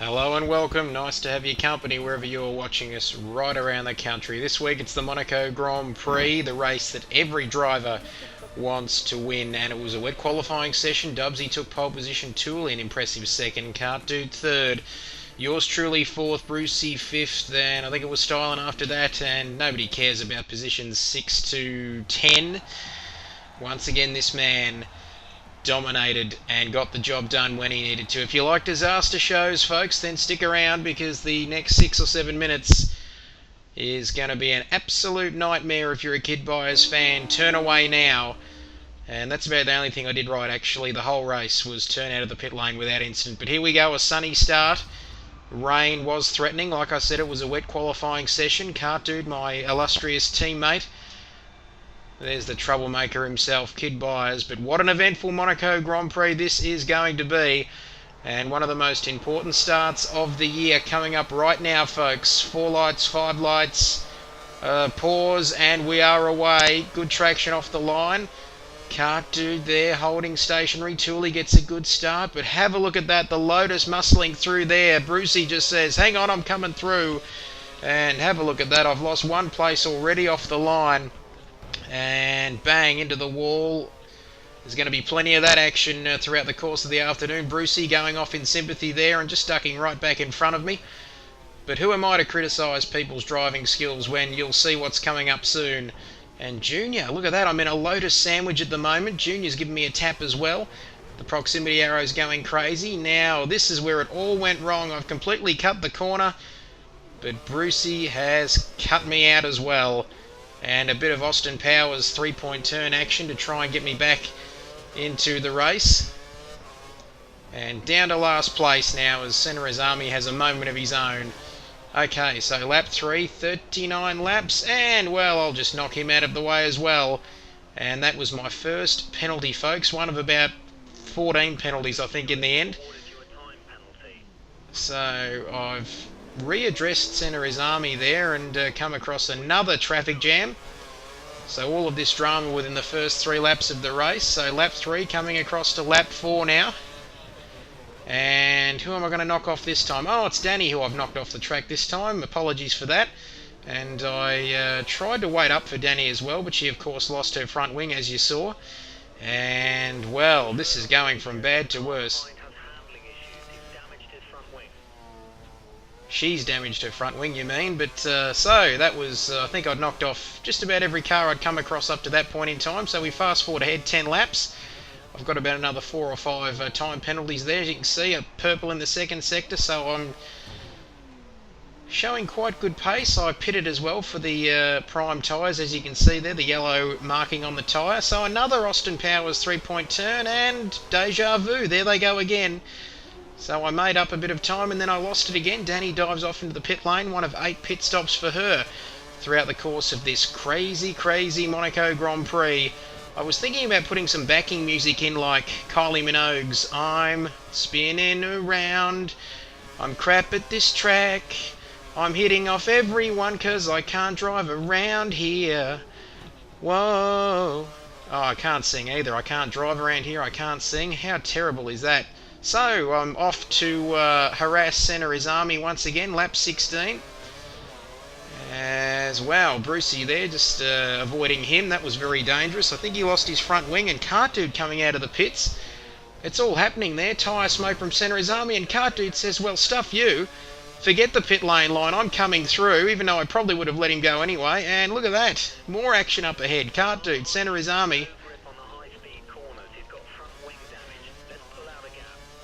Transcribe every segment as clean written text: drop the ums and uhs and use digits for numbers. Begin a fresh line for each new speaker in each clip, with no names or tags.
Hello and welcome. Nice to have your company wherever you're watching us right around the country. This week it's the Monaco Grand Prix, the race that every driver wants to win, and it was a wet qualifying session. Dubsy took pole position, Tooley an impressive second, Can't Do third, yours truly fourth, Brucey fifth, and I think it was Styling after that, and nobody cares about positions 6 to 10. Once again, this man dominated and got the job done when he needed to. If you like disaster shows, folks, then stick around because the next 6 or 7 minutes is going to be an absolute nightmare if you're a Kid Buyers fan. Turn away now. And that's about the only thing I did right, actually. The whole race was turn out of the pit lane without incident. But here we go, a sunny start. Rain was threatening. Like I said, it was a wet qualifying session. Cartoon, my illustrious teammate, there's the troublemaker himself, Kid Buyers. But what an eventful Monaco Grand Prix this is going to be. And one of the most important starts of the year coming up right now, folks. 4 lights, 5 lights, pause, and we are away. Good traction off the line. Cart Dude there holding stationary. Tooley gets a good start, but have a look at that. The Lotus muscling through there. Brucey just says, hang on, I'm coming through. And have a look at that. I've lost 1 place already off the line. And bang into the wall. There's going to be plenty of that action throughout the course of the afternoon. Brucey going off in sympathy there and just ducking right back in front of me. But who am I to criticise people's driving skills when you'll see what's coming up soon? And Junior, look at that, I'm in a Lotus sandwich at the moment. Junior's giving me a tap as well. The proximity arrow's going crazy. Now, this is where it all went wrong. I've completely cut the corner, but Brucey has cut me out as well. And a bit of Austin Powers 3-point turn action to try and get me back into the race. And down to last place now as Senator's Army has a moment of his own. Okay, so lap 3, 39 laps, and well, I'll just knock him out of the way as well. And that was my first penalty, folks, one of about 14 penalties, I think, in the end. So I've readdressed Senator's Army there and come across another traffic jam. So all of this drama within the first 3 laps of the race. So lap 3 coming across to lap 4 now. And who am I going to knock off this time? Oh, it's Danny who I've knocked off the track this time. Apologies for that. And I tried to wait up for Danny as well, but she of course lost her front wing as you saw. And well, this is going from bad to worse. She's damaged her front wing, you mean? But so that was, I think I'd knocked off just about every car I'd come across up to that point in time. So we fast forward ahead 10 laps. I've got about another 4 or 5 time penalties there. As you can see, a purple in the second sector, so I'm showing quite good pace. I pitted as well for the prime tyres, as you can see there, the yellow marking on the tyre. So another Austin Powers 3-point turn, and deja vu, there they go again. So I made up a bit of time and then I lost it again. Danny dives off into the pit lane, one of 8 pit stops for her throughout the course of this crazy Monaco Grand Prix. I was thinking about putting some backing music in like Kylie Minogue's I'm spinning around, I'm crap at this track, I'm hitting off everyone 'cause I can't drive around here. Whoa. Oh, I can't sing either. I can't drive around here, I can't sing. How terrible is that? So I'm off to harass Senator's Army once again, lap 16. As well, Brucey there just avoiding him. That was very dangerous. I think he lost his front wing, and Cartoon coming out of the pits. It's all happening there. Tyre smoke from Senator's Army, and Cartoon says, well, stuff you. Forget the pit lane line, I'm coming through, even though I probably would have let him go anyway. And look at that. More action up ahead. Cartoon, Senator's Army.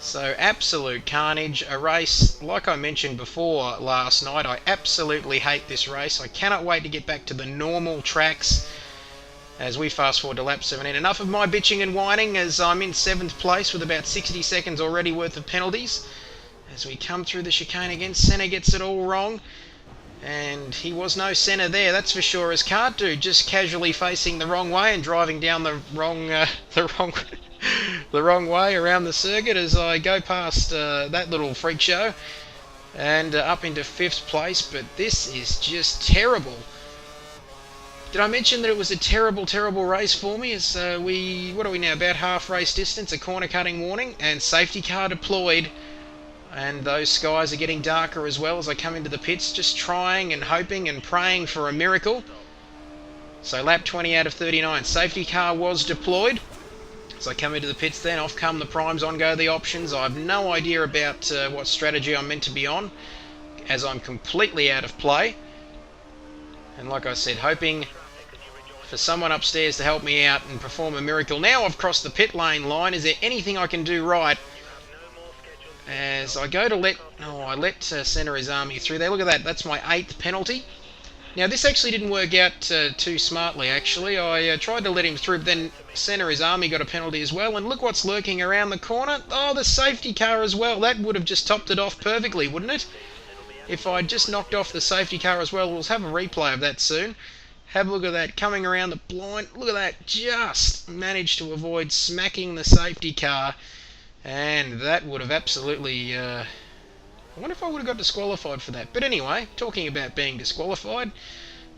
So absolute carnage, a race, like I mentioned before last night, I absolutely hate this race. I cannot wait to get back to the normal tracks as we fast forward to lap 17. Enough of my bitching and whining as I'm in 7th place with about 60 seconds already worth of penalties. As we come through the chicane again, Senna gets it all wrong. And he was no Senna there, that's for sure, as Cartu just casually facing the wrong way and driving down the wrong the wrong way around the circuit as I go past that little freak show and up into 5th place. But this is just terrible. Did I mention that it was a terrible race for me? As what are we now, about half race distance, a corner cutting warning and safety car deployed. And those skies are getting darker as well as I come into the pits, just trying and hoping and praying for a miracle. So lap 20 out of 39. Safety car was deployed. As I come into the pits then, off come the primes, on go the options. I have no idea about what strategy I'm meant to be on, as I'm completely out of play. And like I said, hoping for someone upstairs to help me out and perform a miracle. Now I've crossed the pit lane line. Is there anything I can do right? As I go to let Senna Izami through there. Look at that. That's my 8th penalty. Now this actually didn't work out too smartly actually. I tried to let him through, but then Senna Izami got a penalty as well. And look what's lurking around the corner. Oh, the safety car as well. That would have just topped it off perfectly, wouldn't it? If I'd just knocked off the safety car as well. We'll have a replay of that soon. Have a look at that, coming around the blind. Look at that, just managed to avoid smacking the safety car. And that would have absolutely... I wonder if I would have got disqualified for that. But anyway, talking about being disqualified,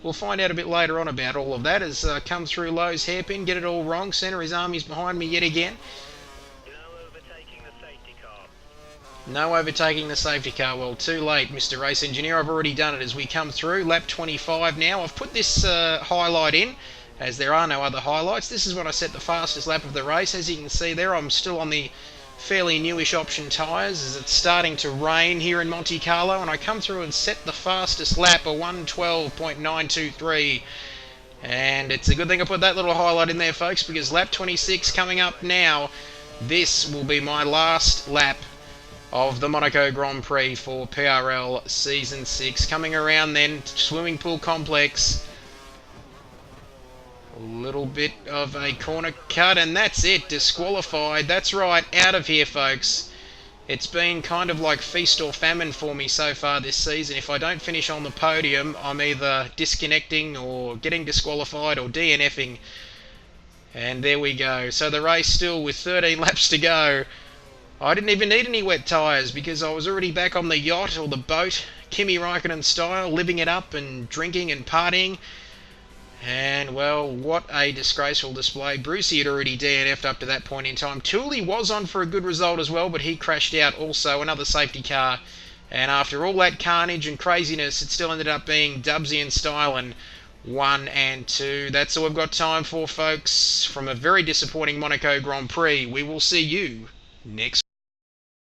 we'll find out a bit later on about all of that as come through Lowe's hairpin, get it all wrong. Senna Izami's behind me yet again. No overtaking the safety car. Well, too late, Mr. Race Engineer. I've already done it as we come through. Lap 25 now. I've put this highlight in, as there are no other highlights. This is when I set the fastest lap of the race. As you can see there, I'm still on the fairly newish option tyres as it's starting to rain here in Monte Carlo, and I come through and set the fastest lap, a 1:12.923. And it's a good thing I put that little highlight in there, folks, because lap 26 coming up now. This will be my last lap of the Monaco Grand Prix for PRL Season 6. Coming around then, swimming pool complex. A little bit of a corner cut, and that's it, disqualified. That's right, out of here, folks. It's been kind of like feast or famine for me so far this season. If I don't finish on the podium, I'm either disconnecting or getting disqualified or DNFing. And there we go. So the race still with 13 laps to go. I didn't even need any wet tyres because I was already back on the yacht or the boat, Kimi Raikkonen style, living it up and drinking and partying. And, well, what a disgraceful display. Brucey had already DNF'd up to that point in time. Tooley was on for a good result as well, but he crashed out also, another safety car. And after all that carnage and craziness, it still ended up being Dubsy and Stylen 1 and 2. That's all we've got time for, folks, from a very disappointing Monaco Grand Prix. We will see you next